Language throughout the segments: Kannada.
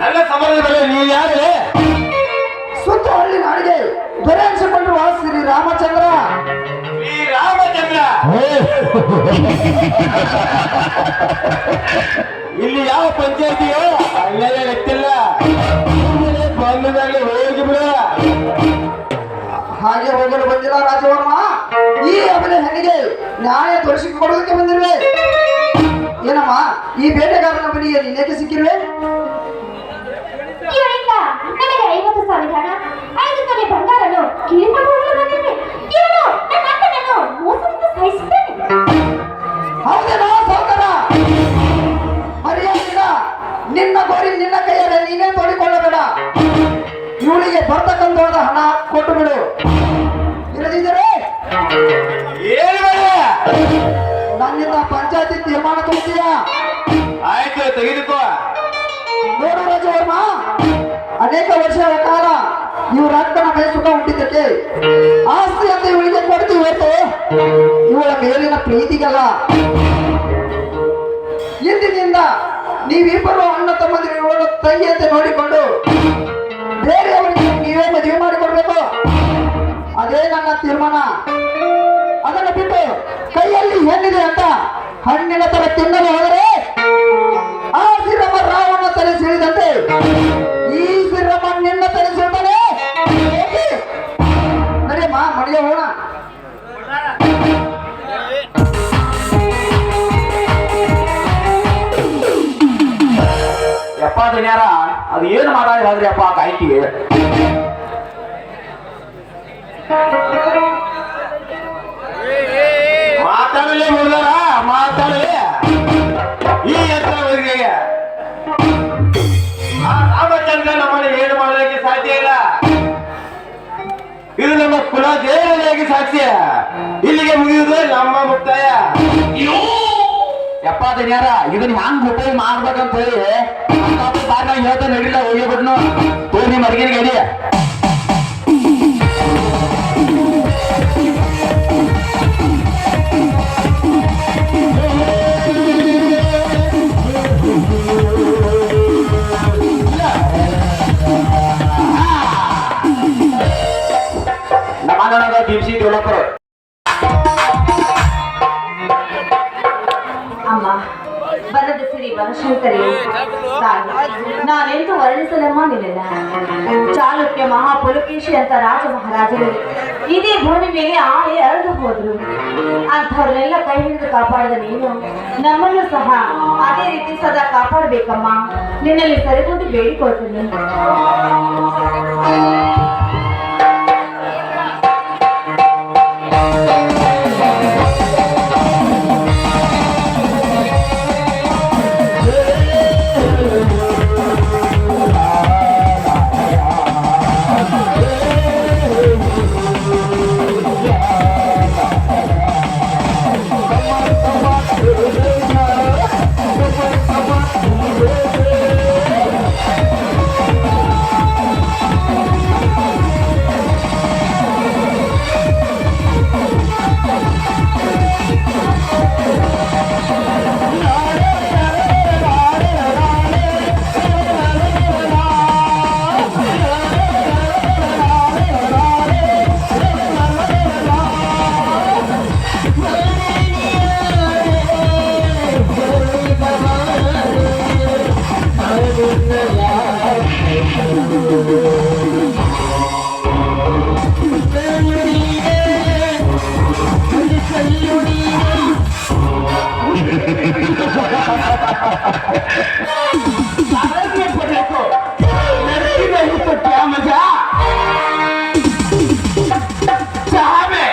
ನನ್ನ ಸಂಬಂಧದಲ್ಲಿ ನೀವು ಯಾರೇ? ಸುತ್ತ ಹಳ್ಳಿ ನಾಡಿಗೆ ದೊರೆ ಅನಿಸಿಕೊಂಡ್ರು ಶ್ರೀ ರಾಮಚಂದ್ರ. ಶ್ರೀ ರಾಮಚಂದ್ರ ಇಲ್ಲಿ ಯಾವ ಪಂಚಾಯತಿಯೋ ಅಲ್ಲೇ ಗೊತ್ತಿಲ್ಲ, ಬಂದದಲ್ಲಿ ಹೋಗಿ ಬಿಡ. ಹಾಗೆ ಹೋಗಲು ಬಂದಿಲ್ಲ ರಾಜವರ್ಮ. ಈ ಅಬಲೆ ಹೆಣ್ಣಿಗೆ ನ್ಯಾಯ ತೋರಿಸಿಕೊಡೋದಕ್ಕೆ ಬಂದಿರುವೆ. ಏನಮ್ಮ, ಈ ಬೇಟೆಗಾರನ ಮನೆಗೆ ನೀನೇಕೆ ಸಿಕ್ಕಿರುವೆ? ಇವರಿಂದ ನನಗೆ 50,000 ಹಣ, 5 ತೊಲೆ ಬಂಗಾರನು ಕಿರಿಕೊಂಡು ಹೋಗಲು ಬಂದಿರುವೆ. ಇವನು ನನ್ನ ಅಣ್ಣನನ್ನು ಮೋಸದಿಂದ ಸಾಯಿಸಿದ್ದಾನೆ. ಹೌದೇನೋ ಸೌಕರ? ಮರ್ಯಾದೆಯಿಂದ ನಿನ್ನ ಗೋರಿ ನಿನ್ನ ಕೈಯಲ್ಲಿ ನೀನೇ ತೋಡಿಕೊಳ್ಳಬೇಡ. ಇವಳಿಗೆ ಬರ್ತಕ್ಕಂಥವಾದ ಹಣ ಕೊಟ್ಟು ಬಿಡು. ಇರದಿದ್ದರೆ ನನ್ನಿಂದ ಪಂಚಾಯತಿ ತೀರ್ಮಾನ ತಗೋತೀಯಾ? ಆಯ್ತು, ತೆಗೆದುಕೋ. ನೋಡು ರಾಜವರ್ಮ, ಅನೇಕ ವರ್ಷಗಳ ಕಾಲ ಇವರ ಅಕ್ಕನ ಮೈ ಸುಖ ಹುಟ್ಟಿದ್ದಕ್ಕೆ ಆಸ್ತಿ ಅಂತ ಇವಳಿಗೆ ಕೊಡ್ತೀವಿ ಹೊರತು ಇವಳ ಮೇಲಿನ ಪ್ರೀತಿಗಲ್ಲ. ಇಂದಿನಿಂದ ನೀವಿಬ್ಬರು ಅಣ್ಣ ತಮ್ಮಂದಿರು ಇವಳು ತಂಗಿಯಂತೆ ನೋಡಿಕೊಂಡು ಬೇರೆಯವರಿಗೆ ನೀವೇ ಮದುವೆ ಮಾಡಿಕೊಡ್ಬೇಕು. ಅದೇ ನನ್ನ ತೀರ್ಮಾನ. ಅದನ್ನು ಬಿಟ್ಟು ಕೈಯಲ್ಲಿ ಹೆಣ್ಣಿದೆ ಅಂತ ಹಣ್ಣಿನ ತರ ತಿನ್ನಲು ಹೋದರೆ ಆ ಸಿರಮ್ಮ ರಾವಣ ತಲೆ ಸಿಳಿದಂತೆ ಈ ಸಿರಮ್ಮ ನಿನ್ನ ತಲೆ ಸಿಳ್ತಾನೆ. ನಡೆಯಮ್ಮ, ಮನೆಗೆ ಹೋಗೋಣ. ಯಪ್ಪ ಧನ್ಯಾರ, ಅದು ಏನು ಮಾತಾಡಿ ಹೋದ್ರಿ ಅಪ್ಪ ಗಾಯಕಿಗೆ? ಮಾತಾಡಲೇ ಮುರಿದಾರ, ಮಾತಾಡಲೇ. ಈ ಎತ್ತರ ಬದುಕಿಗೆ ರಾಮಚಂದ್ರ ನಮ್ಮನ್ನು ಏನು ಮಾಡೋದಕ್ಕೆ ಸಾಧ್ಯ ಇಲ್ಲ. ಇದು ನಮ್ಮ ಕುಲ ದೇವರಿಗೆ ಸಾಕ್ಷ್ಯ. ಇಲ್ಲಿಗೆ ಮುಗಿಯುವುದು ನಮ್ಮ ಮುಕ್ತಾಯ. ಯಪ್ಪ ಧನ್ಯಾರ, ಇದನ್ನ ಹ್ಯಾಂಗ್ ಉಪಯೋಗ ಮಾಡ್ಬೇಕಂತ ಹೇಳಿ ಹೇಳ್ತಾ ನಡಿಲ್ಲ, ಹೋಗಿಬಿಡ್ನು ತೋರಿ ಮರ್ಗಿನ ಗಡಿ. ನಮ್ಮ ದಿವ್ಸಿ ಡೆವಲಪರ್ ಅಮ್ಮ, ಬರದ ಸಿರಿ ಬನಶಂಕರಿ ನಾನೆಂತೂ ವರ್ಣಿಸಲಮ್ಮ ನಿನ್ನ. ಚಾಲುಕ್ಯ ಮಹಾಪುಲಕೇಶಿ ಅಂತ ರಾಜ ಮಹಾರಾಜರು ಇದೇ ಭೂಮಿ ಮೇಲೆ ಆಳೆ ಅಳೆದು ಹೋದ್ರು. ಅಂಥವ್ರನ್ನೆಲ್ಲ ಕೈ ಹಿಡಿದು ಕಾಪಾಡಿದ ನೀನು ನಮ್ಮನ್ನು ಸಹ ಅದೇ ರೀತಿ ಸದಾ ಕಾಪಾಡಬೇಕಮ್ಮ. ನಿನ್ನಲ್ಲಿ ಸರಿಕೊಂಡು ಬೇಡಿಕೊಳ್ತೀನಿ. क्या मजा चाह में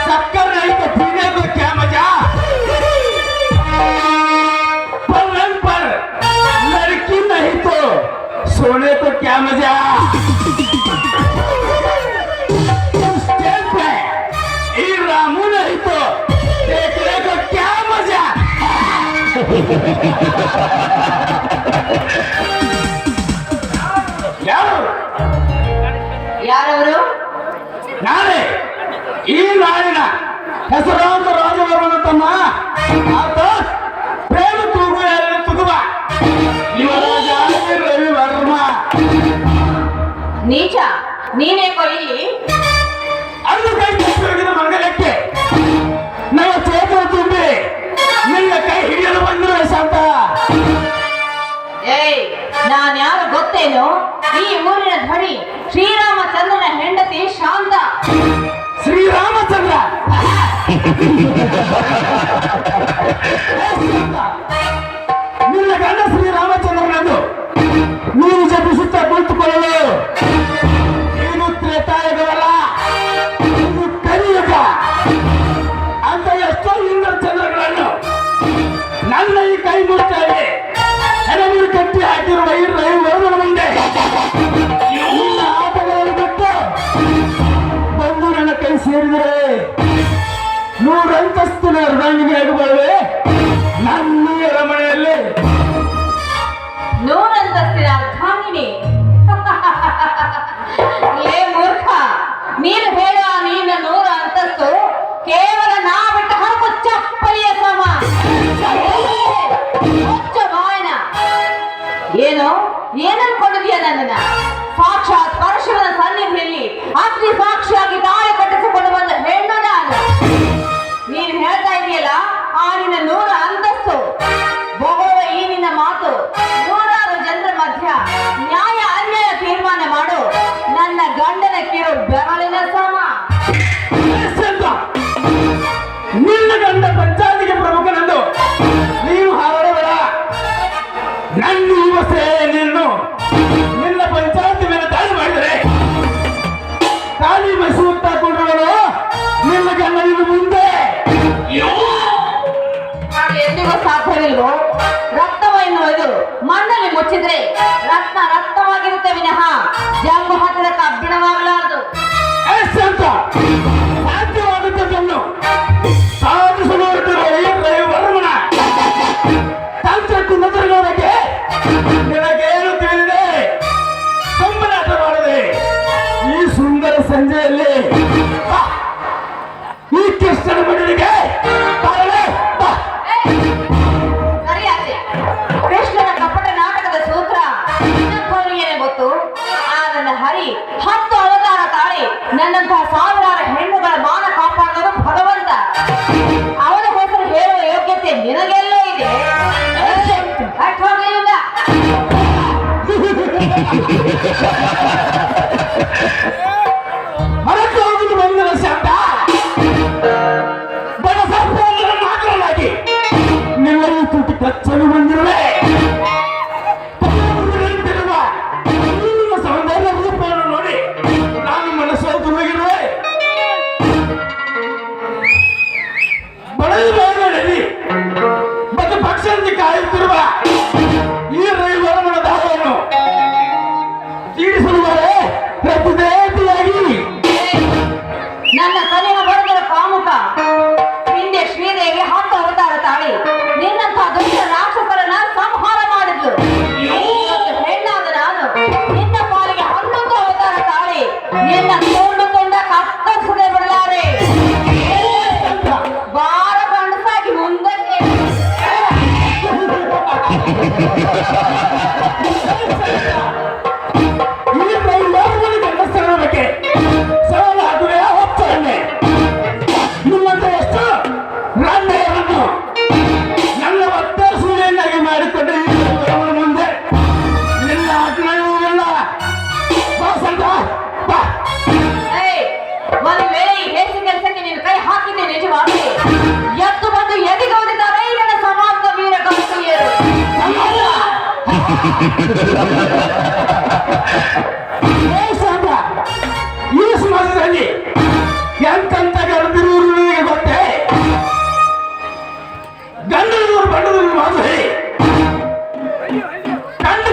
शक्कर नहीं तो पीने को क्या मजा, पलंग पर लड़की नहीं तो सोने को क्या मजा, स्टेज पे ई रामू नहीं तो देखने को क्या मजा। ಯಾರವರು? ನಾನೇ ಈ ನಾಡಿನ ಹೆಸರಾಂತ ರಾಜವರ್ಮನ ತಮ್ಮ ಆತ ಪ್ರೇಮ ತೂಗುವ ತುಗುವ ಯುವರಾಜ ರವಿ ನೀನೇಕೋ ಇಲ್ಲಿ? ಅದು ಕೈ ಹೋಗಿದ ಮಂಗಲಕ್ಕೆ ನಮ್ಮ ಚೇತನ ತುಂಬಿ ನಿನ್ನ ಕೈ ಹಿಡಿಯಲು ಬಂದಿರುವ ಶಾಂತ. ಏಯ್, ನಾನ್ ಯಾರು ಗೊತ್ತೇನು? ಈ ಊರಿನ ಧ್ವನಿ ಶ್ರೀರಾಮಚಂದ್ರನ ಹೆಂಡತಿ ಶಾಂತ. ಶ್ರೀರಾಮಚಂದ್ರ ನಿನ್ನ ಗಂಡ ಶ್ರೀರಾಮಚಂದ್ರನನ್ನು ನೀನು ಜಪಿಸುತ್ತಾ ಕುಳಿತುಕೊಳ್ಳಲು ಇದು ತ್ರೇತಾಯುಗವಲ್ಲ, ಇದು ಕಲಿಯುಗ. ಅಂತ ಎಷ್ಟೋ ಇಂದ್ರ ಚಂದ್ರಗಳನ್ನು ನನ್ನ ಈ ಕೈ ಮುಟ್ಟಾಗಿ ಹೆಣಮೂರು ಕಟ್ಟಿ ಹಾಕಿರುವ ಈ ರೈಲು ಮುಂದೆ ನಿನ್ನ ಆಟಗಳನ್ನು ಬಿಟ್ಟು ಬಂದು ನನ್ನ ಕೈ ಸೇರಿದರೆ 100 ಅಂತಸ್ತಿನ ಅರ್ಧಾಂಗಿನಿ ಆಗಬಾರದೆ ನನ್ನ ಈ ಅರಮನೆಯಲ್ಲಿ. 100 ಅಂತಸ್ತಿನ ಅರ್ಧಾಂಗಿನಿ? ಏ ಮೂರ್ಖ, ನೀನು ಹೇಳ ನೀನ 100 ಅಂತಸ್ತು ಕೇವಲ ನಾ ಬಿಟ್ಟ ಹರಕು ಚಪ್ಪಲಿಯ ಸಮ. ಮುಚ್ಚ ಬಾಯನ. ಏನು ಏನನ್ಕೊಂಡಿದ್ಯಾ ನನ್ನನ್ನ? ಸಾಕ್ಷಾತ್ ಪರಶುವನ ಸನ್ನಿಧಿಯಲ್ಲಿ ಅಗ್ನಿ ಸಾಕ್ಷಿಯಾಗಿ ತಾಳಿ ಕಟ್ಟಿಸಿಕೊಂಡು ಬಂದ ಹೆಣ್ಣು ನಾನು. ನೀನು ಹೇಳ್ತಾ ಇದೆಯಲ್ಲ ಆ ನಿನ್ನ 100 ಅಂತಸ್ತು, ಬೊಗಳುವ ಈ ನಿನ್ನ ಮಾತು ನೂರಾರು ಜನರ ಮಧ್ಯ ನ್ಯಾಯ ಅನ್ಯಾಯ ತೀರ್ಮಾನ ಮಾಡು ನನ್ನ ಗಂಡನ ಕಿರು ಬೆರಳಿನ ಸಮ. ನಿನ್ನ ಗಂಡ ಪಂಚಾಯತಿಗೆ ಪ್ರಮುಖನಂದು ನೀನು ಹಾರಾಡಬೇಡ. ನನ್ನ ಯುವಸೆ ನಿನ್ನು ನಿನ್ನ ಪಂಚಾಯತಿ ಮೇಲೆ ದಾಳಿ ಮಾಡಿದರೆ ಖಾಲಿ ಮೈಸೂರು ಹಾಕೊಂಡ್ರು ನಿನ್ನ ಗಂಡನಿಗೆ ಮುಂದೆ ನಾನು ಎಂದಿಗೂ ಸಾಧ್ಯವಿಲ್ವೋ? ರಕ್ತವ ಎನ್ನುವುದು ಮಣ್ಣಲ್ಲಿ ಮುಚ್ಚಿದ್ರೆ ರಕ್ತ ರಕ್ತವಾಗಿರುತ್ತೆ ವಿನಃ ಜಂಬು ಹತ್ತಿರ ಕಬ್ಬಿಣವಾಗಲಾರದು. ಅಂತ ಸಾಧ್ಯವಾಗುತ್ತದನ್ನು ಸಾಧಿಸಲು ಹೊರಟಿರುವ ಈ ರೈವರ್ಮನ ತಂತ್ರಕ್ಕೂ ನದರಗೋದಕ್ಕೆ ನಿನಗೇನು ತಿಳಿದಿದೆ? ಸಂಬಲಾಟ ಮಾಡದೆ ಈ ಸುಂದರ ಸಂಜೆಯಲ್ಲಿ ಬಾ, ಈ ಕೃಷ್ಣನ ಮಡಿಲಿಗೆ ಬಾರಲೇ, ಬಾ. ಸರಿಯಾದೆ. ಕೃಷ್ಣನ ಕಪಟ ನಾಟಕದ ಸೂತ್ರ ಏನೇ ಗೊತ್ತು? ಆ ನನ್ನ ಹರಿ 10 ಅವತಾರ ತಾಳಿ ನನ್ನಂತಹ ಸಾವಿರಾರು ಹೆಣ್ಣುಗಳ ಮಾನ ಕಾಪಾಡೋದು ಭಗವಂತ. ಅವನ ಹೆಸರು ಹೇಳುವ ಯೋಗ್ಯತೆ ನಿನಗೆಲ್ಲೋ ಇದೆ. ಅರ್ಥವಾಗಲಿಲ್ಲ? ಮರಕ್ಕೆ ಹೋಗುದು ಬಂದಿರೋ ಶಬ್ದ ಬಡ ಸರ್ಪವನ್ನು ಮಾತ್ರವಾಗಿ ನಿಲ್ಲಲು ತುಟಿ ಕಚ್ಚಲು ಬಂದಿರುವೆ. ಸೌಂದರ್ಯ ರೂಪವನ್ನು ನೋಡಿ ನಾನು ಮನಸ್ಸು ಹೋಗಿರುವೆ. ಬಡಲಿ ಮತ್ತು ಪಕ್ಷಂತೆ ಕಾಯುತ್ತಿರುವ ಈ ರೈವರಮನ ದಾಹವನ್ನು ತೀರಿಸುವರೆ ಪ್ರತಿದೇಟಿಯಾಗಿ ನನ್ನ ಕಲಿಯ ಬಡದರ ಕಾಮುಕ ಹಿಂದೆ ಶ್ರೀದೇವಿ 10 ಅವತಾರ ತಾಳಿ ನಿನ್ನಂತಹ ದುಷ್ಟ ರಾಕ್ಷಸರನ್ನ ಸಂಹಾರ ಮಾಡಿದ್ಲು. ಇವತ್ತು ಹೆಣ್ಣಾದ ನಾನು ನಿನ್ನ ಪಾಲಿಗೆ 11 ಅವತಾರ ತಾಳಿ ನಿನ್ನ ತುಂಡು ತುಂಡ ಕತ್ತರಿಸದೆ ಬಿಡಲಾರೆ. ಬಾರ ಗಂಡಸಾಗಿ ಮುಂದಕ್ಕೆ ಈ ರೈವರಮನ ಗಂಡಸರ ಬಗ್ಗೆ ಸವಾಲು ಹಾಕುವೆ ಹೋಗ್ತಾನೆ. ನಿಮ್ಮಂತ ಎಷ್ಟು ರಾಜ್ಯವನ್ನು ನನ್ನ ಒತ್ತಾರ ಸೂರ್ಯನಾಗಿ ಮಾಡಿಕೊಂಡು ಈ ರೈವರಮನ ಮುಂದೆ ನಿನ್ನ ಆಜ್ಞೆಯುವುದಿಲ್ಲ. ಬಾ ಸಂತ, ಬಾ. ಒಂದು ವೇಳೆ ಈ ಹೇಸಿ ಕೆಲಸಕ್ಕೆ ನೀನು ಕೈ ಹಾಕಿದ್ದೆ ನಿಜವಾಗಿ ಎದ್ದು ಬಂದು ಎದಿಗೋದಿದ್ದಾರೆ ನನ್ನ ಸಮಾಜದ ವೀರ ಕೌಶಲ್ಯರು. ಈ ಸಮಾಜದಲ್ಲಿ ಎಂತೆಂತ ಗರ್ಭಿರುವರು ನಿನಗೆ ಗೊತ್ತೇ? ಗಂಡನವರು ಬಣ್ಣದಲ್ಲಿ ಮಾಧುರಿ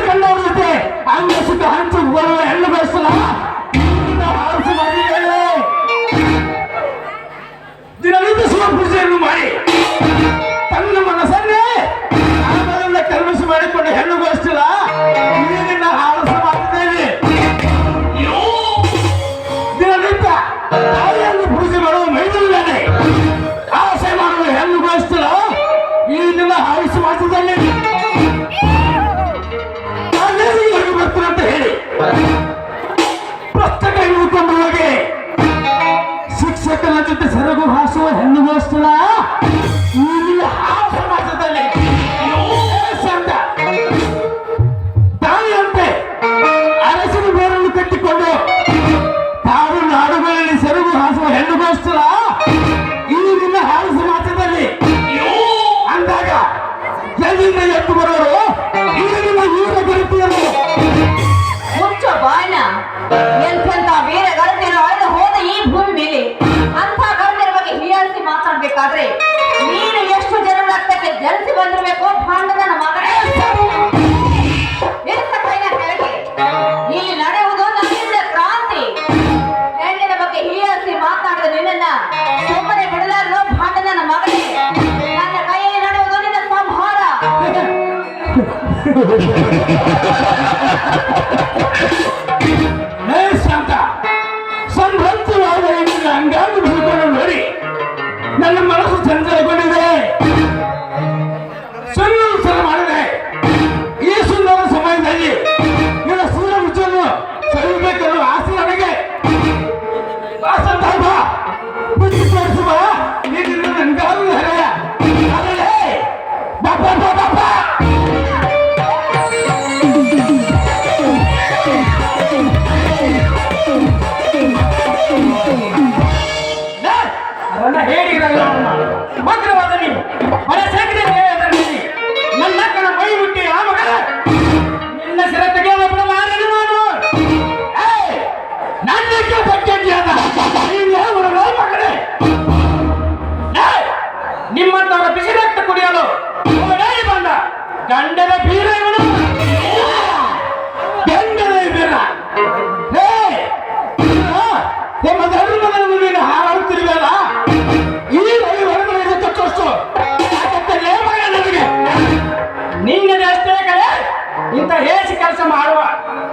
ಕಂಡವ್ರ ಜೊತೆ ಅಂಗ ಸುತ್ತ ಹಂಚು ಬರುವ ಹೆಣ್ಣು ಬೆಳೆಸಲ್ಲ. ದಿನನಿತ್ಯ ಶಿವ ಪೂಜೆಯನ್ನು ಮಾಡಿ ತನ್ನ ಮನಸ್ಸನ್ನೇ ಆನಂದದಿಂದ ಕಲ್ಮಿಸಿ ಮಾಡಿಕೊಂಡು ಹೆಣ್ಣು ಬೆಳೆಸಿಲ್ಲ. ನೀರಿನ ಹಾರಸ ಮಾಡಿದ್ದೇವೆ. ದಿನನಿತ್ಯ ತಾಯಿಯನ್ನು ಪೂಜೆ ವೀರ ಗೆಳತಿಯರು. ಮುಚ್ಚ ಬಾಯ್ನ ಎಂತೆಂತ ವೀರ ಗಣತಿಯರು ಅಳೆದು ಹೋದ ಈ ಭೂಮಿ ಮೇಲೆ ಅಂತ ಗಣತಿಯರ ಬಗ್ಗೆ ಹೀಯಾಳಿಸಿ ಮಾತಾಡ್ಬೇಕಾದ್ರೆ ನೀನು ಎಷ್ಟು ಜನ ರಕ್ತಕ್ಕೆ ಜನಿಸಿ ಬಂದಿರಬೇಕು ಭಾಂಡದ ಮಗನೇ. ನಿನ್ನ ಕೈನ ಕೆಳಗೆ ಇಲ್ಲಿ ನಡೆಯುವುದು ನನ್ನಿಂದ ಕ್ರಾಂತಿ. ಹೆಣ್ಣಿನ ಬಗ್ಗೆ ಹೀಯಾಳಿಸಿ ಮಾತಾಡಿದ ನಿನ್ನನ್ನ ಸುಮ್ಮನೆ ಬಿಡಲಾರದು ಭಾಂಡನ ಮಗನೇ. ನನ್ನ ಕೈಯಲ್ಲಿ ನಡೆಯುವುದು ನಿನ್ನ ಸಂಹಾರ. ಶಾಂತ ಸಂಭ್ರಮವಾದ ಅಂಗಾಂಗ ಬಿಡುಕೊಂಡು ನೋಡಿ ನನ್ನ ಮನಸ್ಸು ಚಂಚಲಗೊಂಡಿದೆ. ಸುಳ್ಳು ಮಾಡಿದೆ. ಈ ಸುಂದರ ಸಮಯದಲ್ಲಿ ನಿನ್ನ ಸೂರ್ಯ ಮುಚ್ಚಲು ಸರಿಬೇಕೆನ್ನುವ ಆಸೆ ನನಗೆ. ಸಂದರ್ಭ ಬುದ್ಧಿ ತೋರಿಸುವ ನೀನು ನನ್ಗಾರು ಹರೆಯ ಬಾಪ ಬಾಪ ಭದ್ರವಾದ ನೀವು ಬಡ ಸೇಕಿದೆ ನನ್ನ ಕಣ ಮೈ ಮುಟ್ಟಿ ಆ ಮಗ ನಿನ್ನ ಸಿರ ತೆಗೆಯಲು ಬಿಡಲಾರನು ನಾನು. ನನ್ನಕ್ಕೆ ಬಟ್ಟೆಯಾದ ಮಗನೇ. ನಿಮ್ಮಂತವರ ಬಿಸಿ ರಕ್ತ ಕುಡಿಯಲು ಓಡಾಡಿ ಬಂದ ಗಂಡದ ಬೀರ ಇವನು. ಗಂಡದ ಬೀರ ನಿಮ್ಮ ಧರ್ಮದಲ್ಲಿ ನೀನು ಹಾರಾಡುತ್ತಿರುವಲ್ಲ ಈ ರವಿ ಹೊರಗಡೆ ತಕ್ಕಷ್ಟು ನನಗೆ ನಿನ್ನದೇ ಅಷ್ಟೇ ಕಡೆ ಇಂಥ ಹೇಸಿ ಕೆಲಸ ಮಾಡುವ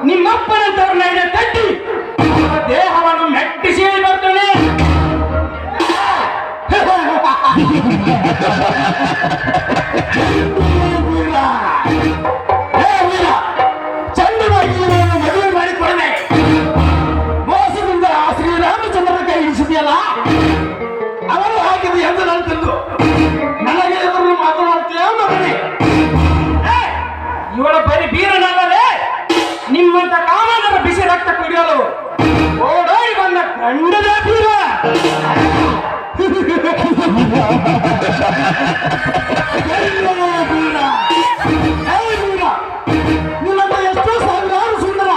ನಿಮ್ಮಪ್ಪನಂತವ್ರನ್ನ ಇದೆ ತಟ್ಟಿ ದೇಹವನ್ನು ಮೆಟ್ಟಿಸಿ ಬರ್ತೇನೆ. ಚಂದವಾಗಿ ಮದುವೆ ಮಾಡಿಕೊಡನೆ ಮೋಸದಿಂದ ಶ್ರೀರಾಮಚಂದ್ರನ ಕೈ ಹಿಡಿಸಿದೆಯಲ್ಲ ಅವರು ಹಾಕಿದ ಎಂದು ನಾನು ತಿಂದು ನನಗೆ ಎದುರು ಮಾತನಾಡ್ತೀಯ ಮಗನೇ. ಇವಳ ಬರೀ ಬೀರನಲ್ಲದೆ ನಿಮ್ಮಂತ ಕಾಮನರ ಬಿಸಿ ರಕ್ತ ಕುಡಿಯಲು ಓಡೋಡಿ ಬಂದ ಗಂಡದ ಬೀರ. ನಿನ್ನಂತ ಎಷ್ಟೋ ಸಾವಿರಾರು ಸುಂದರ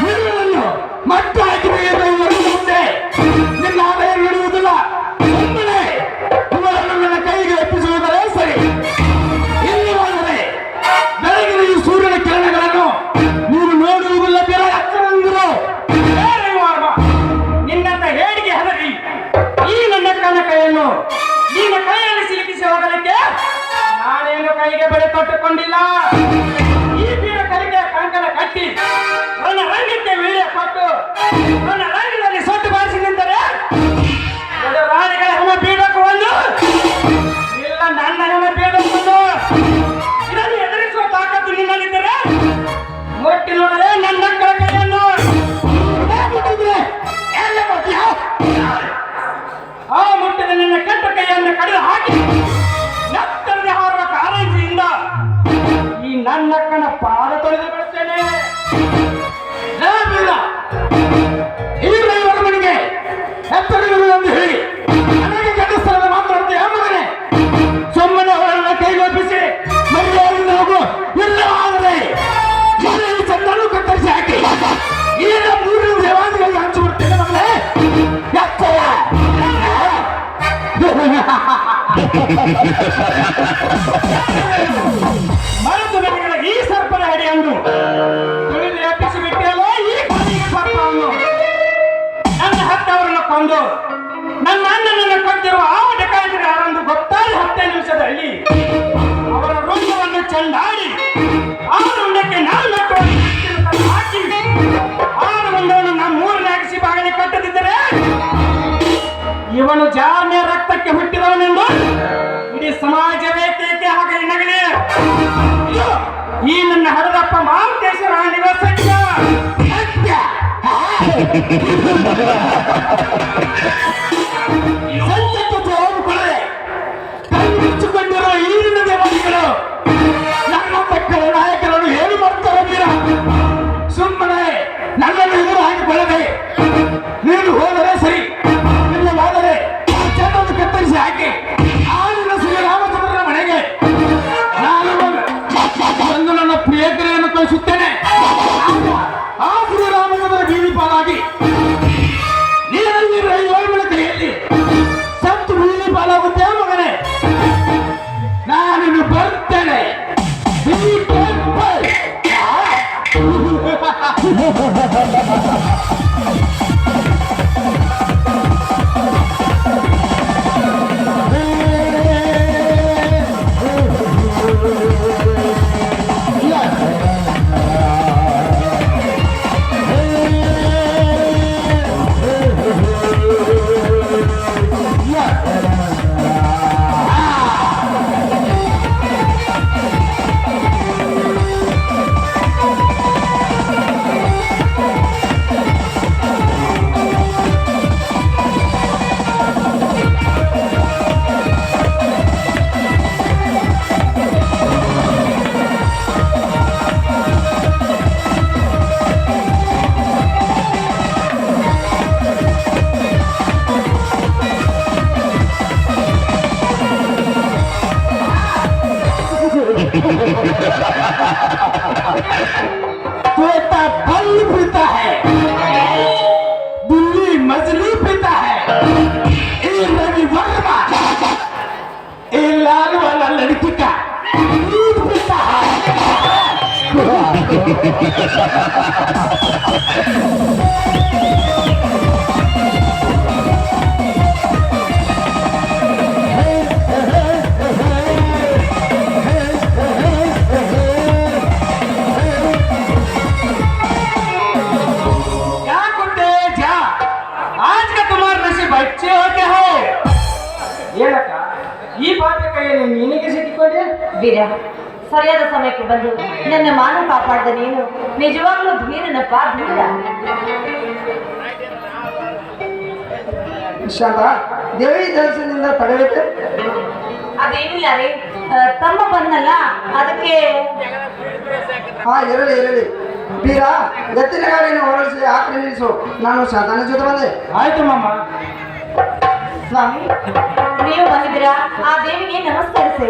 ನಿನ್ನನ್ನು ಮತ್ತೆ ಹಾಕಿದ ಮುಂದೆ ನಿನ್ನ ಆದಾಯ ನೀಡುವುದಿಲ್ಲ. ಸುಮ್ಮನೆ ಇವರನ್ನು ನನ್ನ ಕೈಗೆ ಎಪ್ಪಿಸುವುದರೇ ಸರಿ. ಇಲ್ಲಿ ಹೋದರೆ ಬೆಳಗಿನ ಈ ಸೂರ್ಯನ ಕಿರಣಗಳನ್ನು ನೀನು ನೋಡುವುದಿಲ್ಲ. ಬೇರೆ ಹತ್ತಿರದಿಂದಲೂ ನಿನ್ನಂತ ಹೇಡಿಗೆ ಹದರಿ ಈ ನನ್ನ ಕಣ್ಣ ಕೈಯನ್ನು ನಿನ್ನ ಕೈಯಲ್ಲಿ ಸಿಲುಕಿಸಿ ಹೋಗಲಿಕ್ಕೆ ನಾನೇನು ಕೈಗೆ ಬೆಳೆ ತೊಟ್ಟುಕೊಂಡಿಲ್ಲ. ಈ ಬೀರ ಕಲಿಕೆ ಕಂಕಣ ಕಟ್ಟಿ ನನ್ನ ರಂಗಕ್ಕೆ ವೀರ್ಯ ಕೊಟ್ಟು ನನ್ನ ರಂಗದಲ್ಲಿ ಸೊಟ್ಟು ಬಾರಿಸಿ ನಿಂತರೆ ರಾಣಿಗಳ ಹೆಮ ಬೀಳಕ್ಕೆ ಒಂದು ಇಲ್ಲ ನನ್ನ ಹೆಮ ಬೀಳಕ್ಕೆ ಒಂದು. ಇದನ್ನು ಎದುರಿಸುವ ತಾಕತ್ತು ನಿನ್ನಲ್ಲಿದ್ದರೆ ಮುಟ್ಟಿ ನೋಡಲೇ ನನ್ನ ಮಕ್ಕಳ ಕೈಯನ್ನು ಆ ಮುಟ್ಟಿದ ನಿನ್ನ ಕೆಟ್ಟ ಕೈಯನ್ನು ಕಡಿದು ಹಾಕಿ ನತ್ತರದೆ ಹಾರುವ ಕಾರಂಜಿಯಿಂದ ಈ ನನ್ನಕ್ಕನ ಪಾದ ತೊಳೆದು ಬಿಡುತ್ತೇನೆ. ಈ ರವಿವಾರ ಮನೆಗೆ ಎತ್ತರಿರುವುದೆಂದು ಹೇಳಿ ನನಗೆ ಗಂಡಸ್ಥಳದ ಮಾತನಾಡ್ತೀಯ ಮಗನೇ. ಸುಮ್ಮನೆ ಅವರನ್ನ ಕೈಗೊಪ್ಪಿಸಿ ಮರ್ಯಾದೆಯಿಂದ ಹೋಗು. ಇಲ್ಲವಾದರೆ ಈ ಚಂದನ್ನು ಕತ್ತರಿಸಿ ಹಾಕಿ ಈಗ 3 ದೇವಾದಿಗಳಿಗೆ ಹಂಚಿಬಿಡ್ತೇನೆ ಮಗನೇ. ಮರೆತು ನನಗಳ ಈ ಸರ್ಪದ ಹಡಿಯನ್ನು ತುಳಿದು ಎಪ್ಪಿಸಿ ಬಿಟ್ಟಿಯಲ್ಲೋ ಈ ಕೊನೆಗೆ ಸರ್ಪವನ್ನು. ನನ್ನ ಹತ್ತವರನ್ನು ಕೊಂದು ನನ್ನ ಅಣ್ಣನನ್ನು ಕೊಟ್ಟಿರುವ ಆ ಡಕಾಯಿತರು ಯಾರೆಂದು ಗೊತ್ತಾದ 10 ನಿಮಿಷದಲ್ಲಿ ಅವರ ರುಂಡವನ್ನು ಚೆಂಡಾಡಿ ಆ ರುಂಡಕ್ಕೆ ನಾನು ಹಾಕಿ ಆ ರುಂಡವನ್ನು ನಮ್ಮ ಊರಿನಾಗಿಸಿ ಬಾಗಿಲು ಕಟ್ಟದಿದ್ದರೆ ಇವನು ಜಾರ್ಯ ರಕ್ತಕ್ಕೆ ಹುಟ್ಟಿದವನೆಂದು ಇಡೀ ಸಮಾಜವೇ ಕೇಕೆ ಹಾಕಲಿ ನಗಲಿ. ಈ ನನ್ನ ಹಡದಪ್ಪ ಮಾರುತೇಶ್ವರ ಆಂಡಿವ ಸತ್ಯ ಸತ್ಯಕ್ಕೆ ಜವಾಬು ಕೊಡದೆ ಕಣ್ಮುಚ್ಚಿಕೊಂಡಿರೋ ಈ ನನ್ನ ದೇವಾದಿಗಳು ನನ್ನ ಮಕ್ಕಳ ನಾಯಕರನ್ನು ಏನು ಮಾಡ್ತಾರೆ ಮೀರ. ಸುಮ್ಮನೆ ನನ್ನನ್ನು ಎದುರು ಹಾಕಿಕೊಳ್ಳದೆ ನೀನು ಹೋದರೆ ಸರಿ, ಇಲ್ಲವಾದರೆ ಚಂದನ್ನು ಕತ್ತರಿಸಿ ಹಾಕಿ ಆ ನಿನ್ನ ಶ್ರೀರಾಮಚಂದ್ರನ ಮನೆಗೆ ನಾನು ಬಂದು ನನ್ನ ಪ್ರಿಯ क्या कुत्ते जा आज का तुम्हारे नसीब अच्छे हो क्या हो ಹೇಳಕ್ಕ ಈ ಪಾಠ ಕೈಯಲ್ಲಿ ನಿನಗೆ ಸಿಕ್ಕಿಕೊಂಡೆ ವೀರ ಸರಿಯಾದ ಸಮಯಕ್ಕೆ ಬಂದು ನನ್ನ ಮಾನ ಕಾಪಾಡಿದ ನೀನು ನಿಜವಾಗ್ಲೂ ಧೀರನಪ್ಪ ಧೀರ. ಶಾಂತ ದೇವಿ ದರ್ಶನದಿಂದ ತಡೆಯುತ್ತೆ. ಅದೇನಿಲ್ಲ ರೀ ತಮ್ಮ ಬಂದಲ್ಲ ಅದಕ್ಕೆ. ಹಾ ಇರಲಿ ಇರಲಿ ಬೀರ, ಎತ್ತಿನ ಗಾಡಿನ ಹೊರಡಿಸಿ ಆಕಡೆ ನಿಲ್ಲಿಸು. ನಾನು ಶಾಂತನ ಜೊತೆ ಬಂದೆ. ಆಯ್ತು ಮಾಮ. ಸ್ವಾಮಿ ನೀವು ಬಂದಿದ್ದೀರಾ, ಆ ದೇವಿಗೆ ನಮಸ್ಕರಿಸಿ.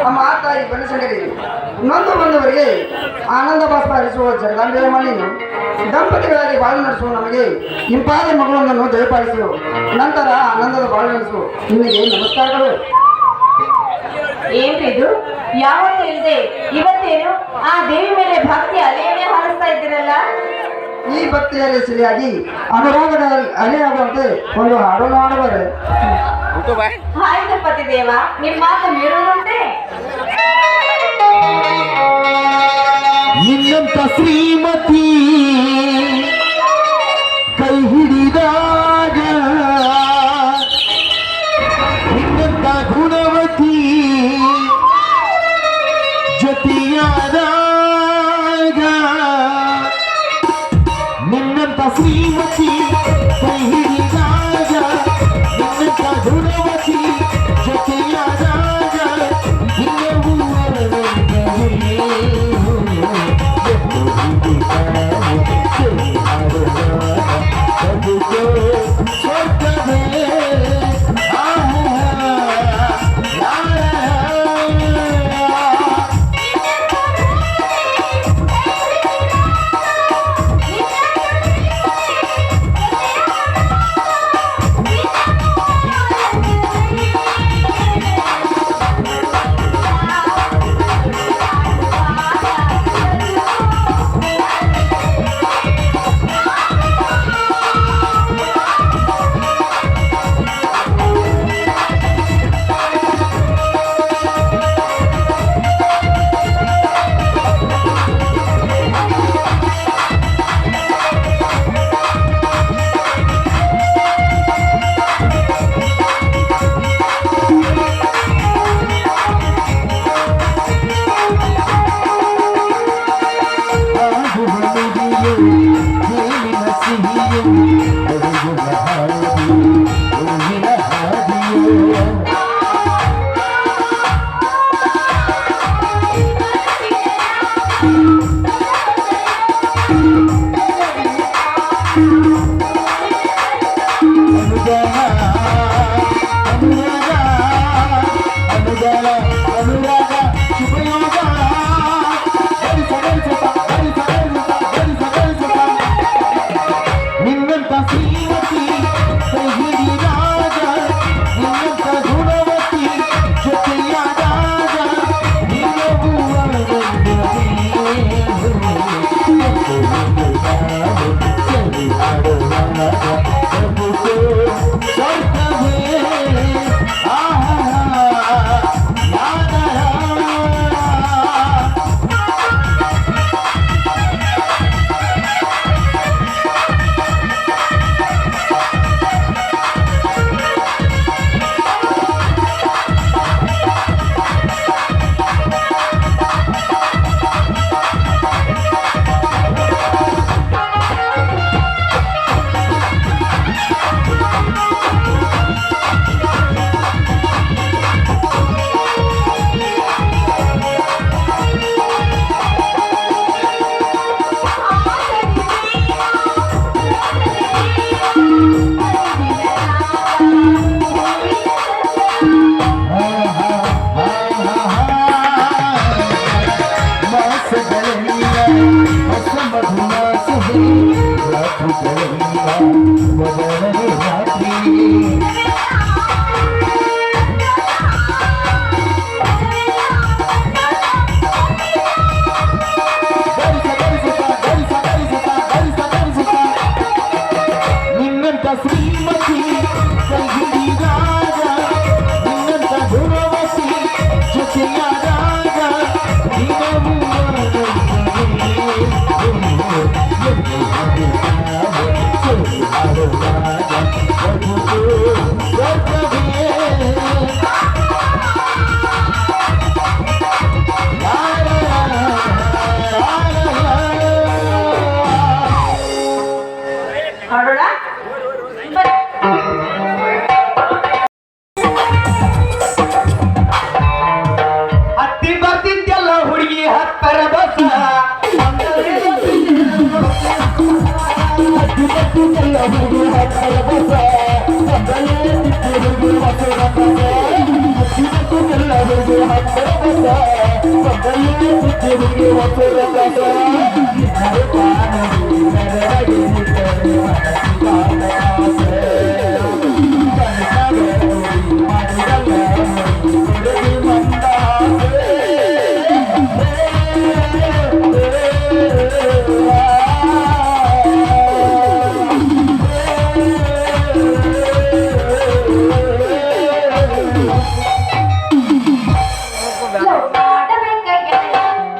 ಅಮ್ಮ ತಾಯಿ ಬನಶಂಕರಿ, ನೊಂದು ಬಂದವರಿಗೆ ಆನಂದ ಬಾಷ್ಪ ಹರಿಸುವ ಜಗದಾಂಬೆಯ ಮಣ್ಣಿನ ದಂಪತಿಗಳಾಗಿ ಬಾಳು ನಡೆಸುವ ನಮಗೆ ಇಂಪಾದ ಮಗುವೊಂದನ್ನು ದಯಪಾಲಿಸು. ನಂತರ ಆನಂದದ ಬಾಳು ನಡೆಸು. ನಿನಗೆ ನಮಸ್ಕಾರಗಳು. ಏನ್ರಿ ಇದು? ಯಾವತ್ತೂ ಇಲ್ಲದೆ ಇವತ್ತೇನು ಆ ದೇವಿ ಮೇಲೆ ಭಕ್ತಿ ಅಲೆಯನ್ನೇ ಹಾರಿಸ್ತಾ ಇದ್ದೀರಲ್ಲ? ಈ ಭಕ್ತಿಯಲ್ಲಿ ಸಿಲಿಯಾಗಿ ಅನುರಾಗದ ಅಲೆಯಾಗುವಂತೆ ಒಂದು ಹಾಡನ್ನು ಹಾಡಬಾರೆ. ಆಯ್ತು ಪತಿ ದೇವ, ನಿಮ್ಮ ಮಾತು ಮೀರುವುದುಂಟೆ. ನಿನ್ನಂತ ಶ್ರೀಮತಿ ಕೈ ಹಿಡಿದಾಗ, ನಿನ್ನಂತ ಗುಣವತಿ ಜೊತೆಯಾದಾಗ, ನಿನ್ನಂತ ಶ್ರೀಮತಿ ಕೈ ಹಿಡಿದಾಗ, ನಿನ್ನಂತ ಗುಣವತಿ ಜೊತೆಯಾದಾಗ, ಇನ್ನೂ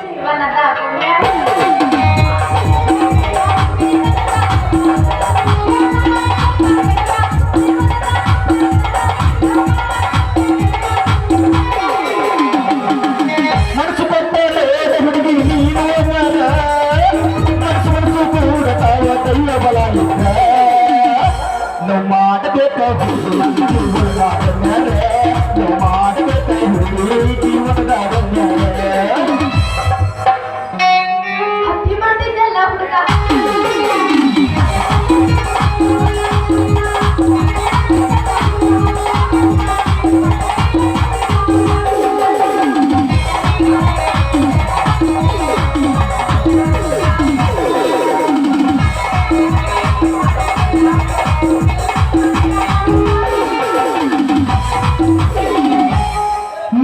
ಜೀವನದ ಪುಣ್ಯ ಮನಸ್ಸು ಕೊಟ್ಟರೆ ಹುಡುಗಿ ನೀನು ಮನಸ್ಸು ಮನಸ್ಸು ಕೂಡ ತಾಯ ಕೈಯ ಬಲ ಇದ್ದ ನಾವು ಮಾಡಬೇಕ ನಾವು ಮಾಡಬೇಕ ಹುಡುಗಿ ಜೀವನದಾಗ ಹತ್ತಿ ಮಾಡ್ತಿದ್ದಲ್ಲ ಹುಡುಗ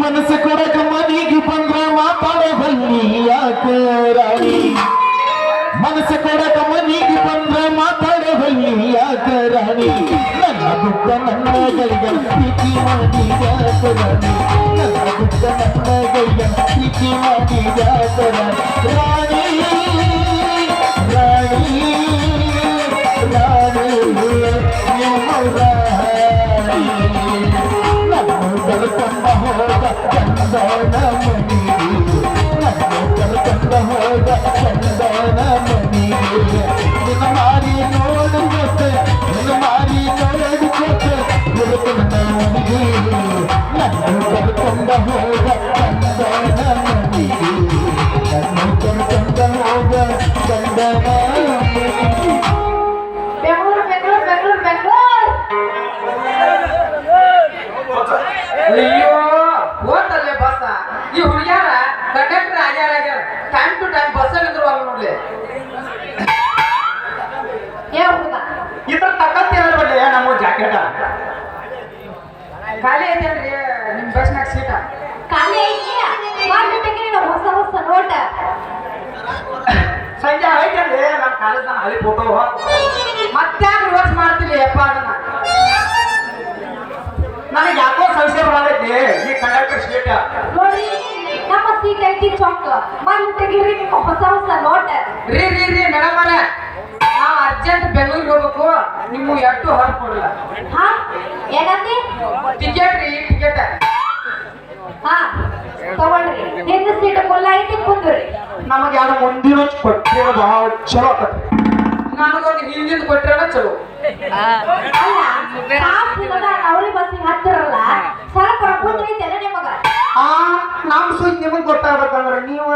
ಮನಸ್ಸು ಕೊಡಕ ಮನೆಗೆ ಬಂದ್ರ ಮಾತಾಡಬಲ್ಲಿ ಯಾಕ ರಾಣಿ ಮನಸ್ಸು ಕೊಡಕ ಮನೆಗೆ ಬಂದ್ರ ಮಾತಾಡಬಲ್ಲಿ ಯಾಕ ರಾಣಿ ನನ್ನ ದುಃಖ ನನ್ನ ಗೈಯ ಪ್ರೀತಿ ಮಾಡಿ ಯಾಕ ರಾಣಿ ನನ್ನ ದುಃಖ ನನ್ನ ಗೈಯ ಪ್ರೀತಿ ಮಾಡಿ ಯಾಕ ರಾಣಿ ರಾಣಿ ರಾಣಿ ಕಲ್ಕೊಂಡ ಹೋಗ ಚಂದನ ಮನಿ ಕಲ್ಕೊಂಡ ಹೋಗ ಚಂದನ ಮನಿ ನಿನ್ನ ಮಾರಿ ನೋಡುತ್ತೆ ನಿನ್ನ ಮಾರಿ ನೋಡುತ್ತೆ ಹುಡುಕಿ ನನ್ನ ಕಲ್ಕೊಂಡ ಹೋಗ ಚಂದನ ಮನಿ ನನ್ನ ಕಲ್ಕೊಂಡ ಹೋಗ ಚಂದನ ಬೆಂಗಳೂರು ಬೆಂಗಳೂರು ಬೆಂಗಳೂರು ಬೆಂಗಳೂರು ಅಯ್ಯೋ ಹೋತಲ್ಲೇ ಬಸ್ ಈ ಹುಡುಗ್ಯಾರ ಕಂಡಕ್ಟರ್ ಆಗ್ಯಾರ ಟೈಮ್ ಟು ಟೈಮ್ ಬಸ್ ಇದ್ರು ಅವ್ ನೋಡ್ಲಿ ಏ ಹುಡುಗ ಇದ್ರ ತಕ್ಕಂತೆ ಹೇಳ್ಬಿಡ್ಲಿ ನಮ್ಮ ಜಾಕೆಟ್ ಖಾಲಿ ಐತೇನ್ರಿ ನಿಮ್ ಬಸ್ನಾಗ ಸೀಟ ಖಾಲಿ ಐತಿ ಮಾರ್ಕೆಟಿಗೆ ನೀನು ಹೊಸ ಹೊಸ ನೋಟ ಸಂಜೆ ಐತೇನ್ರಿ ನಮ್ಮ ಕಾಲೇಜ್ನ ಹಳಿ ಫೋಟೋ ಮತ್ತೆ ರಿವರ್ಸ್ ಮಾಡ್ತೀವಿ ಅಪ್ಪ ಅದನ್ನ ನನಗೆ ಯಾಕೋ ಸಂಶಯ ಬರತೈತಿ ಈ ಕಂಡಕ್ಟರ್ ಸೀಟ್ ನೋಡ್ರಿ ನಮ್ಮ ಸೀಟ್ ಐತಿ ಚೊಕ್ಕ ಮಾರ್ಕೆಟಿಗೆ ನೀವು ಹೊಸ ಹೊಸ ನೋಟ ರೀ ಮೇಡಮ್ ಅವರೇ ನಾವು ಅರ್ಜೆಂಟ್ ಬೆಂಗಳೂರಿಗೆ ಹೋಗ್ಬೇಕು ನಿಮ್ಮ ಎಷ್ಟು ಹೊರಗೆ ಕೊಡಲ್ಲ ಹಾ ಏನಂದಿ ಟಿಕೆಟ್ ರೀ ಟಿಕೆಟ್ ಹಾ ತಗೊಳ್ರಿ ನಿನ್ನ ಸೀಟ್ ಕೊಲ್ಲ ಐತಿ ಕುಂದ್ರಿ ನಮಗೆ ಯಾರು ಮುಂದಿನ ಕೊಟ್ಟಿರೋ ಭಾಳ ಚಲೋ ಆಕತ್ರಿ ನನಗೊಂದು ಹಿಂದಿನ ಕೊಟ್ಟಿರೋಣ ಚಲೋ ಅಲ್ಲ ಅವ್ರಿ ಬಸ್ಸಿಗೆ ಹತ್ತಿರಲ್ಲ ಸ್ವಲ್ಪ ಕುಂದ್ರೈತೆಲ್ಲ ನಿಮಗ ನಮ್ಮ ಸುದ್ದಿ ನಿಮಗೆ ಗೊತ್ತಾಗಬೇಕಂದ್ರೆ ನೀವು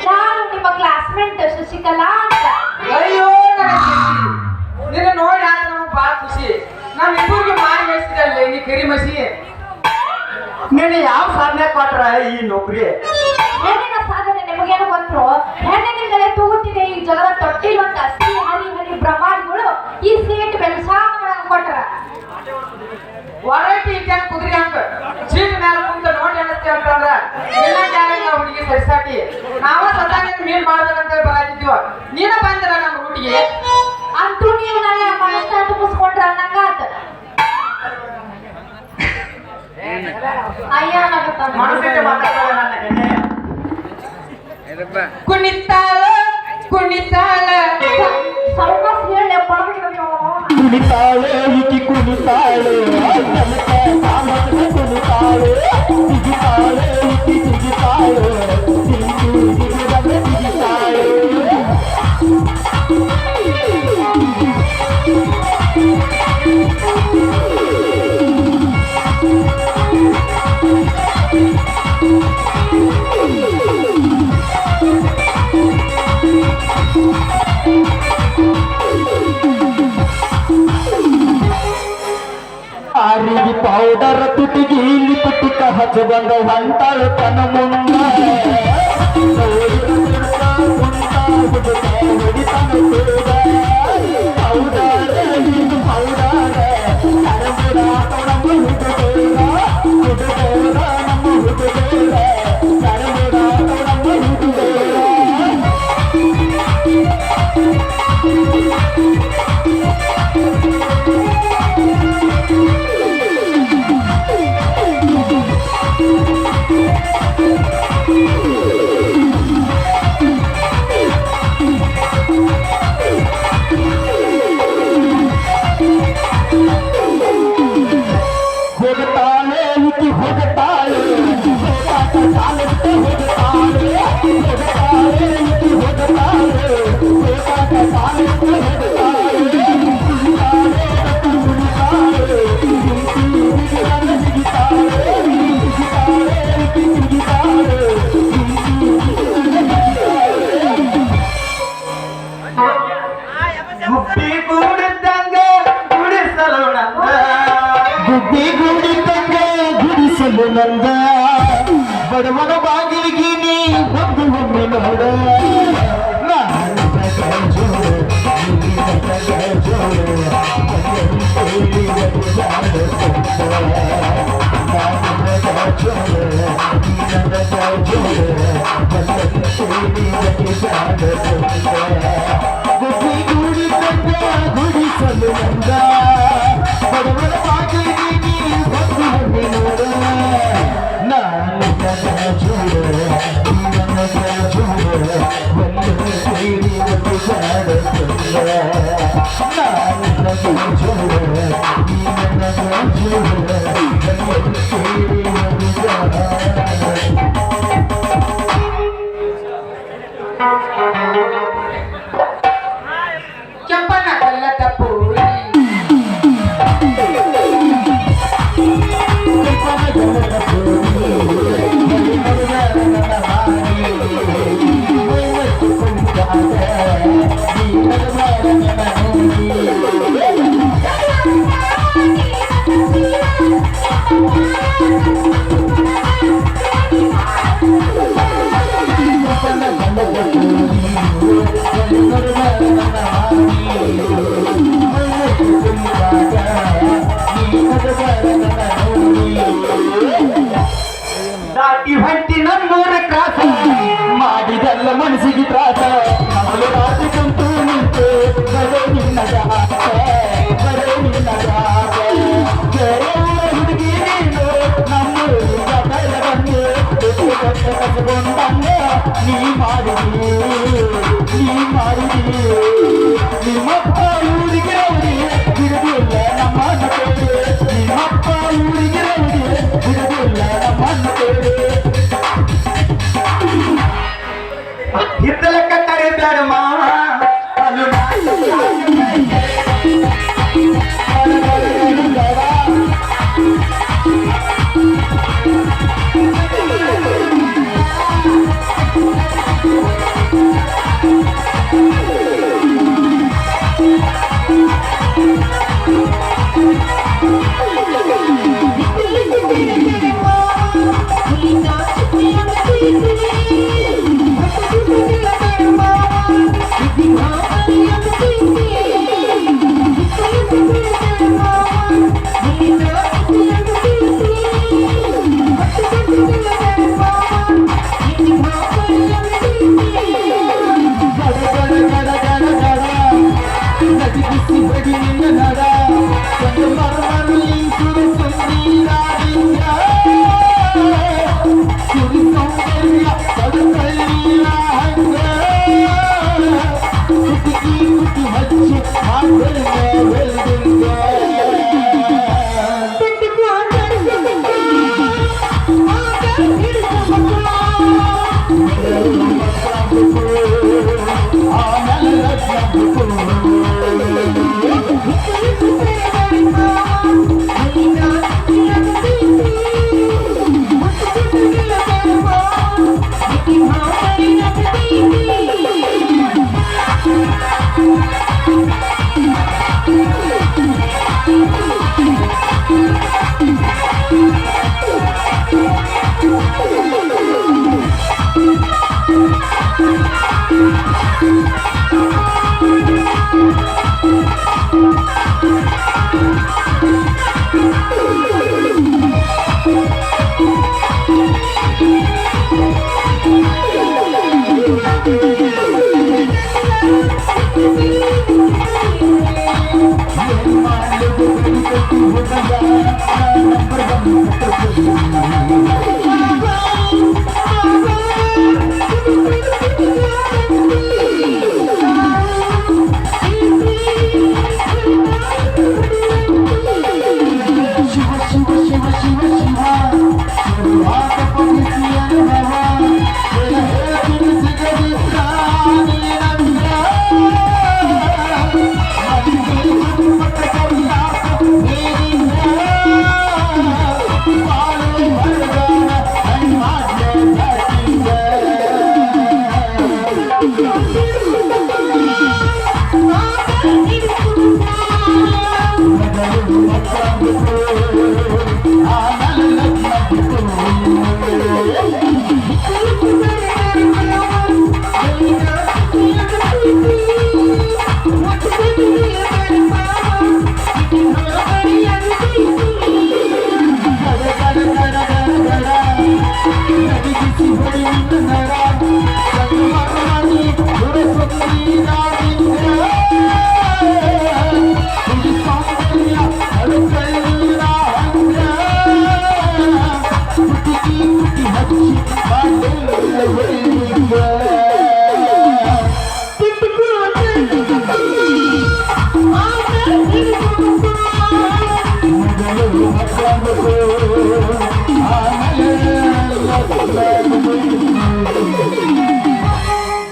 ನಾನು ನಿಮ್ಮ ಕ್ಲಾಸ್ಮೇಟ್ ಶಶಿಕಲಾ ಅಂತ ಅಯ್ಯೋ ನಿನ್ನ ನೋಡಿ ಆದ್ರೆ ನಮಗೆ ಭಾಳ ಖುಷಿ ನಮ್ಮಿಬ್ಬರಿಗೆ ಮಾರಿ ಬೆಳೆಸಿದಲ್ಲಿ ಈ ಕರಿ ಮಸಿ ನೀನು ಯಾವ ಸಾಧನೆ ಕೊಟ್ರ ಈ ನೌಕರಿ ಹೆಣ್ಣಿನ ಸಾಧನೆ ನಿಮಗೇನು ಗೊತ್ತು ಹೆಣ್ಣಿನಿಂದಲೇ ತೂಗುತ್ತಿದೆ ಈ ಜಗದ ತೊಟ್ಟಿಲೊಂದ ಶ್ರೀ ಹರಿ ಹರಿ ಬ್ರಹ್ಮಾದಿಗಳು ಈ ಸೀಟ್ ಬೆಳಸಾಂಗ ಕೊಟ್ರ ಹೊರಟಿ ಇಟ್ಟಾಗ ಕುದುರೆ ಹಂಗ ಸೀಟ್ ಮೇಲೆ ಕುಂತ ನೋಡಿ ಅನ್ನತ್ತೆ ಅಂತಂದ್ರ ಎಲ್ಲ ಜಾರಿಲ್ಲ ಹುಡುಗಿ ಸರಿಸಾಟಿ ನಾವ ಸದಾನ ಮೀನ್ ಮಾಡ್ಬೇಕಂತ ಬರಾತಿದ್ವ ನೀನ ಬಂದಿರ ನಮ್ಮ ರೂಟಿಗೆ ಅಂತೂ ನೀವು ನನ್ನ ಮನಸ್ಸನ್ನ ತುಂಬಿಸ್ಕೊಂಡ್ರ ಅನ್ನಂಗಾತ ಅಯ್ಯ ಮನಸ್ಸಿಗೆ ಮಾತಾಡ್ತಾಳೆ ನನ್ನ ಹೆಣ್ಣೆ ಕುಣಿತಾಳ ಕುಣಿತಾಳ ಸರ್ವಸ್ ಹೇಳಿ ಪಡಬಿಟ್ಟು ಕುಣಿತಾಳೆ ಈಕಿ ಕುಣಿತಾಳೆ ಕನಕ ಸಾಮರ್ಥ್ಯ ಕುಣಿತಾಳೆ ಸಿಗಿತಾಳೆ ಈಕಿ ಸಿಗಿತಾಳೆ ಸಿಗಿದಂಗೆ ಸಿಗಿತಾಳೆ ಪೌಡರ್ ತುಟಿಗೆ ಲಿಪಿಟಿಕ ಹಚ್ಚ ಬಂದ ಹೊಂಟಾಳು ತನ್ನ ಮುಂದ ಹೋಗತಾಳೆ ಹುಟ್ಟಿ ಹೋಗತಾಳೆ ಸಾಲಕ್ಕೆ ಹೋಗತಾಳೆ ಹೋಗತಾಳೆ ಹುಟ್ಟಿ ಹೋಗತಾಳೆ ಸಾಲಕ್ಕೆ ಗುಬ್ಬಿ ಕೂಡಿದ್ದಂಗ ಗುಡಿಸಲು ನಂದ ಗುಡ್ಡಿ ಗುಡಿತಂಗ ಗುಡಿಸಲು ನಂದ ಬಡವನ ಬಾಗಿಲಿಗೆ ನೀ ಒಂದು ಒಮ್ಮೆ ನೋಡ ಗುಡ್ಡಿ ಗುಡಿತಂಗ ಗುಡಿಸಲು ನಂದ ಬಡವನ ಬಾಗಿಲಿಗೆ ನೀ ಒಂದು ಒಮ್ಮೆ ನೋಡ ನಾನು ಕೆಂಪನ ಕಲ್ಲದ ಪೂರಿ ದಾಟಿ ಹೊಂಟಿ ನಮ್ಮೂರ ಕ್ರಾಸ ಮಾಡಿದೆಲ್ಲ ಮನಸ್ಸಿಗೆ ತ್ರಾಸ ಮೊದಲು ರಾತ್ರಿ ಕುಂತು ನಿಂತು ಬರೋ ನಿನ್ನ ಬರೋ ನಿನ್ನ ಹುಡುಗಿ ನೀನು ನಮ್ಮ ಬಂದು ಕಸಗೊಂಡಂಗ ನೀ ಮಾಡಿದಿ ನಿಮ್ಮಪ್ಪ ಊರಿಗೆ ರೌಡಿ ಬಿಡುದಿಲ್ಲ ನಮ್ಮನ್ನು ಕೇಳಿ ನಿಮ್ಮಪ್ಪ ಊರಿಗೆ ರೌಡಿ ಬಿಡುದಿಲ್ಲ ನಮ್ಮನ್ನು ಕೇಳಿ ಹಿತ್ತಲ ಕಟ್ಟರೆ ಬೇಡ ಮಾವ ಅದು Thank you.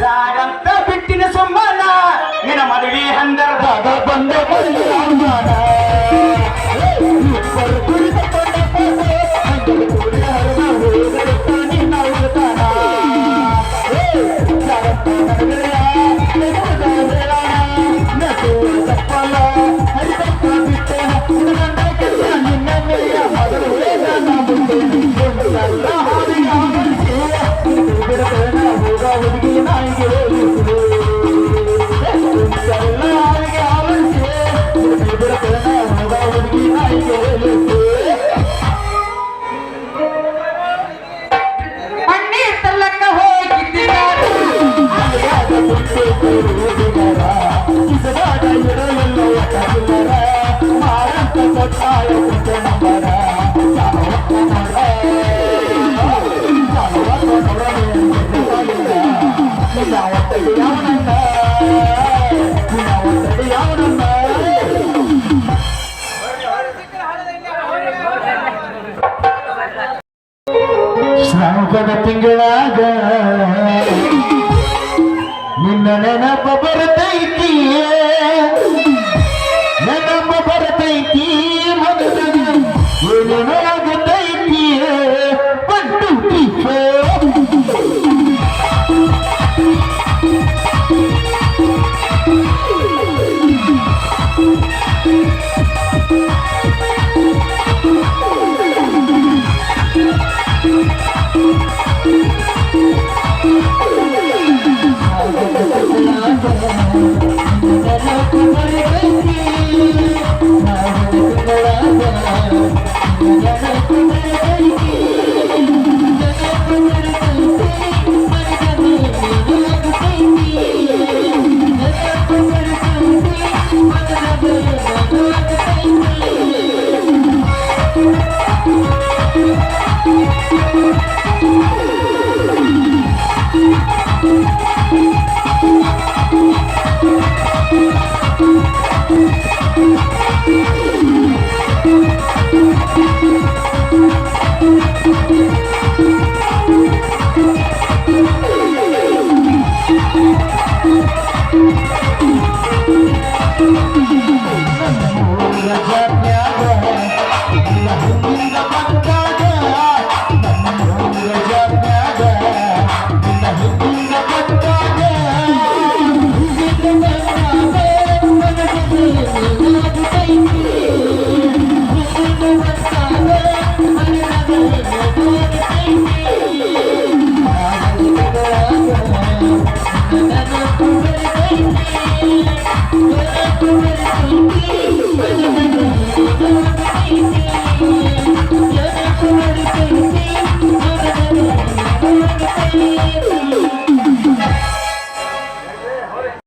ಜಾಗಂತ ಬಿಟ್ಟಿನ ಸೊಮ್ಮನ ನಿನ್ನ ಮದುವೆ ಹಂದರದ ಬಂದ ಪನ್ನೀರ್ ತಲ್ಲಕ್ಕ ಹೋಗಿದ್ದಾರೆ ಶ್ರಾವಣ ತಿಂಗಳಾಗ ನಿನ್ನ ನೆನಪ ಬರ್ತೈತಿ ನೆನಪ ಬರ್ತೈತಿ ಮನದಾಗ ಏನೇನೋ ಆಗತೈತಿ ಪಟ್ಟು Thank you. ನೆನಪು ಬರ್ತೈತಿ